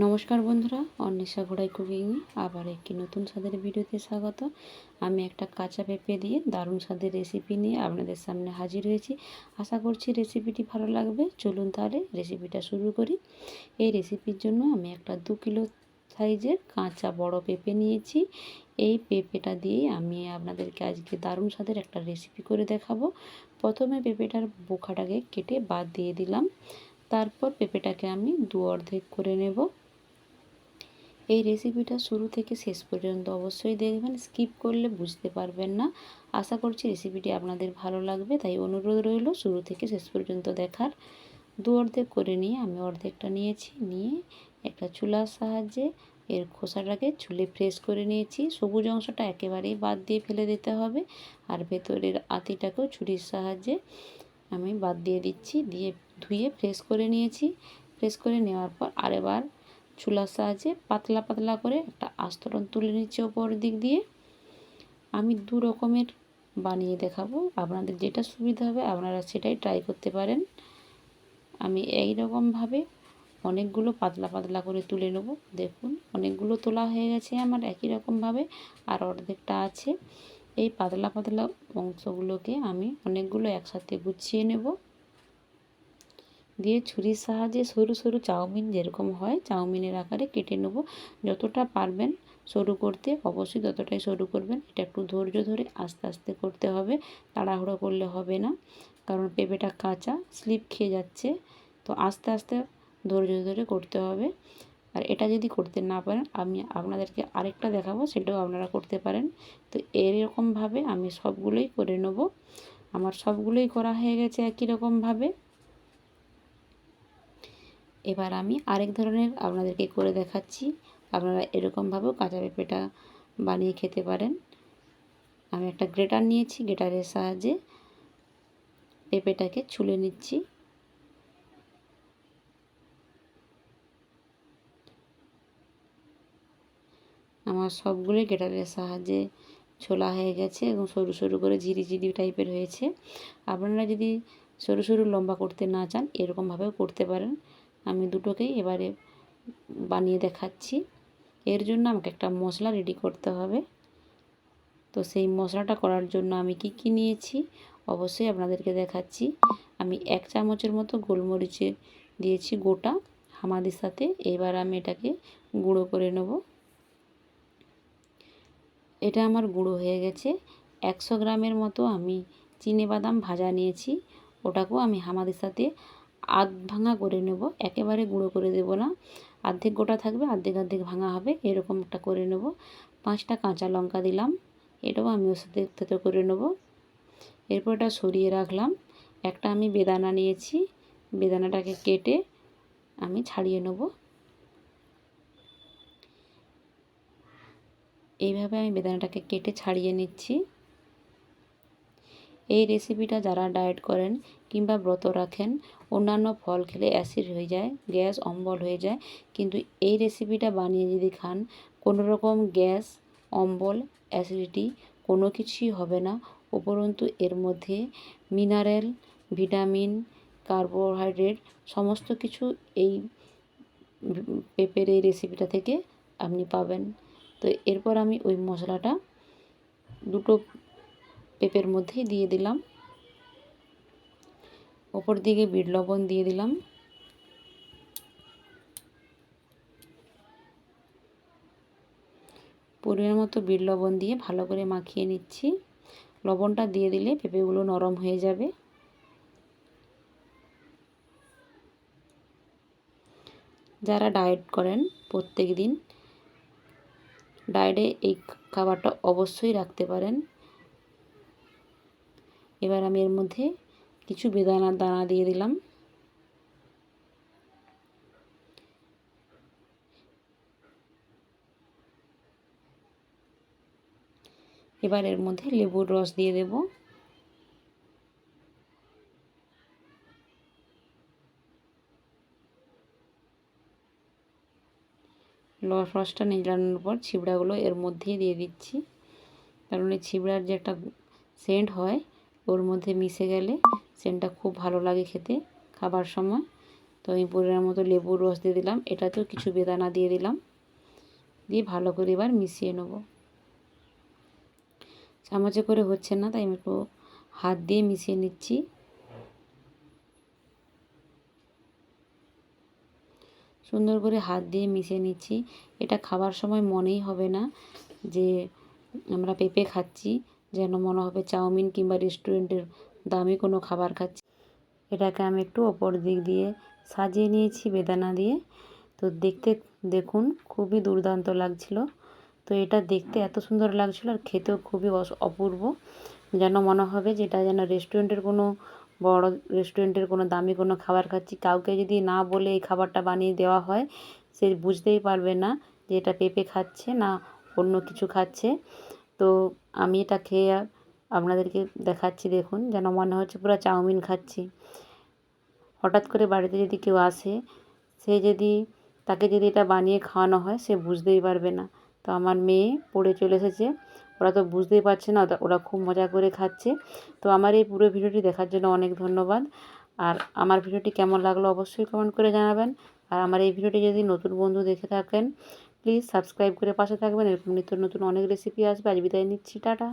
নমস্কার বন্ধুরা, অন্বেষা ঘোড়াই কুকিং আবার একটি নতুন স্বাদের ভিডিওতে স্বাগত। আমি একটা কাঁচা পেঁপে দিয়ে দারুণ স্বাদের রেসিপি নিয়ে আপনাদের সামনে হাজির হয়েছি। আশা করছি রেসিপিটি ভালো লাগবে। চলুন তাহলে রেসিপিটা শুরু করি। এই রেসিপির জন্য আমি একটা 2 কিলো সাইজের কাঁচা বড় পেঁপে নিয়েছি। এই পেঁপেটা দিয়ে আমি আপনাদেরকে আজকে দারুণ স্বাদের একটা রেসিপি করে দেখাবো। প্রথমে পেঁপেটার বোখাটাকে কেটে বাদ দিয়ে দিলাম। তারপর পেঁপেটাকে আমি অর্ধেক করে নেব। এই রেসিপিটা শুরু থেকে শেষ পর্যন্ত অবশ্যই দেখবেন, স্কিপ করলে বুঝতে পারবেন না। আশা করছি রেসিপিটি আপনাদের ভালো লাগবে, তাই অনুরোধ রইল শুরু থেকে শেষ পর্যন্ত দেখার। অর্ধেক করে নিয়ে আমি অর্ধেকটা নিয়েছি, নিয়ে একটা চুলার সাহায্যে এর খোসাটাকে ছুলে ফ্রেশ করে নিয়েছি। সবুজ অংশটা একেবারেই বাদ দিয়ে ফেলে দিতে হবে, আর ভেতরের আতিটাকেও ছুরির সাহায্যে আমি বাদ দিয়ে দিচ্ছি। দিয়ে ধুয়ে ফ্রেশ করে নিয়েছি। ফ্রেশ করে নেওয়ার পর আরেকবার চুলার সাহায্যে পাতলা পাতলা করে একটা আস্তরণ তুলে নিচ্ছি ওপর দিক দিয়ে। আমি 2 রকমের বানিয়ে দেখাবো, আপনাদের যেটা সুবিধা হবে আপনারা সেটাই ট্রাই করতে পারেন। আমি এই রকমভাবে অনেকগুলো পাতলা পাতলা করে তুলে নেব। দেখুন অনেকগুলো তোলা হয়ে গেছে আমার একই রকমভাবে, আর অর্ধেকটা আছে। এই পাতলা পাতলা অংশগুলোকে আমি অনেকগুলো একসাথে গুছিয়ে নেব। দিয়ে ছুরির সাহায্যে সরু সরু চাউমিন যেরকম হয় চাউমিনের আকারে কেটে নেব। যতটা পারবেন সরু করতে অবশ্যই ততটাই সরু করবেন। এটা একটু ধৈর্য ধরে আস্তে আস্তে করতে হবে, তাড়াহুড়ো করলে হবে না, কারণ পেঁপেটা কাঁচা স্লিপ খেয়ে যাচ্ছে। তো আস্তে আস্তে ধৈর্য ধরে করতে হবে। আর এটা যদি করতে না পারেন আমি আপনাদেরকে আরেকটা দেখাবো, সেটাও আপনারা করতে পারেন। তো এরকমভাবে আমি সবগুলোই করে নেব। আমার সবগুলোই করা হয়ে গেছে একই রকমভাবে। এবার আমি আরেক ধরনের আপনাদেরকে করে দেখাচ্ছি। আপনারা এরকমভাবেও কাঁচা পেঁপেটা বানিয়ে খেতে পারেন। আমি একটা গ্রেটার নিয়েছি, গ্রেটারের সাহায্যে পেঁপেটাকে ছুলে নিচ্ছি। আমার সবগুলোই গ্রেটারের সাহায্যে ছোলা হয়ে গেছে এবং সরু সরু করে ঝিরিঝিরি টাইপের হয়েছে। আপনারা যদি সরু সরু লম্বা করতে না চান এরকমভাবেও করতে পারেন। আমি দুটোকেই এবারে বানিয়ে দেখাচ্ছি। এর জন্য আমাকে একটা মশলা রেডি করতে হবে। তো সেই মশলাটা করার জন্য আমি কি নিয়েছি অবশ্যই আপনাদেরকে দেখাচ্ছি। আমি 1 চামচের মতো গোলমরিচে দিয়েছি গোটা হামাদির সাথে। এবার আমি এটাকে গুঁড়ো করে নেব। এটা আমার গুঁড়ো হয়ে গেছে। 100 গ্রামের মতো আমি চিনেবাদাম ভাজা নিয়েছি, ওটাকেও আমি হামাদির সাথে আধ ভাঙা করে নেব। একেবারে গুঁড়ো করে দেব না, অর্ধেক গোটা থাকবে অর্ধেক অর্ধেক ভাঙা হবে, এরকম একটা করে নেব। 5টা কাঁচা লঙ্কা দিলাম, এটাও আমি ওর সাথে থেতো করে নেব। এরপর এটা সরিয়ে রাখলাম। একটা আমি বেদানা নিয়েছি, বেদানাটাকে কেটে আমি ছাড়িয়ে নেব। এইভাবে আমি বেদানাটাকে কেটে ছাড়িয়ে নিচ্ছি। এই রেসিপিটা যারা ডায়েট করেন কিংবা ব্রত রাখেন, অন্যান্য ফল খেলে অ্যাসিড হয়ে যায়, গ্যাস অম্বল হয়ে যায়, কিন্তু এই রেসিপিটা বানিয়ে যদি খান কোনো রকম গ্যাস অম্বল অ্যাসিডিটি কোনো কিছুই হবে না। উপরন্তু এর মধ্যে মিনারেল ভিটামিন কার্বোহাইড্রেট সমস্ত কিছু এই পেঁপের এই রেসিপিটা থেকে আপনি পাবেন। তো এরপর আমি ওই মশলাটা দুটো পেঁপের মধ্যেই দিয়ে দিলাম। ওপর দিকে বিট লবণ দিয়ে দিলাম। পরিমাণ মতো বিট লবণ দিয়ে ভালো করে মাখিয়ে নিচ্ছি। লবণটা দিয়ে দিলে পেঁপেগুলো নরম হয়ে যাবে। যারা ডায়েট করেন প্রত্যেক দিন ডায়েটে এই খাবারটা অবশ্যই রাখতে পারেন। এবার আমি এর মধ্যে কিছু বেদানার দানা দিয়ে দিলাম। এবার এর মধ্যে লেবুর রস দিয়ে দেব। রসটা নিংড়ানোর পর ছিবড়াগুলো এর মধ্যেই দিয়ে দিচ্ছি, কারণ এই ছিবড়ার যে একটা সেন্ট হয় ওর মধ্যে মিশে গেলে সেন্টটা খুব ভালো লাগে খেতে খাবার সময়। তো আমি পরিমাণ মতো লেবুর রস দিয়ে দিলাম, এটাতেও কিছু বেদানা দিয়ে দিলাম, দিয়ে ভালো করে এবার মিশিয়ে নেব। চামচে করে হচ্ছে না, তাই আমি একটু হাত দিয়ে মিশিয়ে নিচ্ছি। সুন্দর করে হাত দিয়ে মিশিয়ে নিচ্ছি। এটা খাবার সময় মনেই হবে না যে আমরা পেঁপে খাচ্ছি, যেন মনে হবে চাউমিন কিংবা রেস্টুরেন্টের দামি কোনো খাবার খাচ্ছি। এটাকে আমি একটু ওপর দিক দিয়ে সাজিয়ে নিয়েছি বেদানা দিয়ে। তো দেখতে দেখুন খুবই দুর্দান্ত লাগছিল। তো এটা দেখতে এত সুন্দর লাগছিল আর খেতেও খুবই অপূর্ব, যেন মনে হবে যে এটা যেন রেস্টুরেন্টের কোনো বড় রেস্টুরেন্টের কোনো দামি কোনো খাবার খাচ্ছি। কাউকে যদি না বলে এই খাবারটা বানিয়ে দেওয়া হয়, সে বুঝতেই পারবে না যে এটা পেঁপে খাচ্ছে না অন্য কিছু খাচ্ছে। তো আমি এটা খেয়ে আপনাদেরকে দেখাচ্ছি, দেখুন যেন মনে হচ্ছে পুরো চাউমিন খাচ্ছি। হঠাৎ করে বাড়িতে যদি কেউ আসে, তাকে যদি এটা বানিয়ে খাওয়ানো হয়, সে বুঝতেই পারবে না। তো আমার মেয়ে পড়ে চলে এসেছে, ওরা তো বুঝতেই পারছে না, ওরা খুব মজা করে খাচ্ছে। তো আমার এই পুরো ভিডিওটি দেখার জন্য অনেক ধন্যবাদ। আর আমার ভিডিওটি কেমন লাগলো অবশ্যই কমেন্ট করে জানাবেন। আর আমার এই ভিডিওটি যদি নতুন বন্ধু দেখে থাকেন, প্লিজ সাবস্ক্রাইব করে পাশে থাকবেন। এরকম নিত্য নতুন অনেক রেসিপি আসবে। আজ বিদায় নিচ্ছি, টাটা।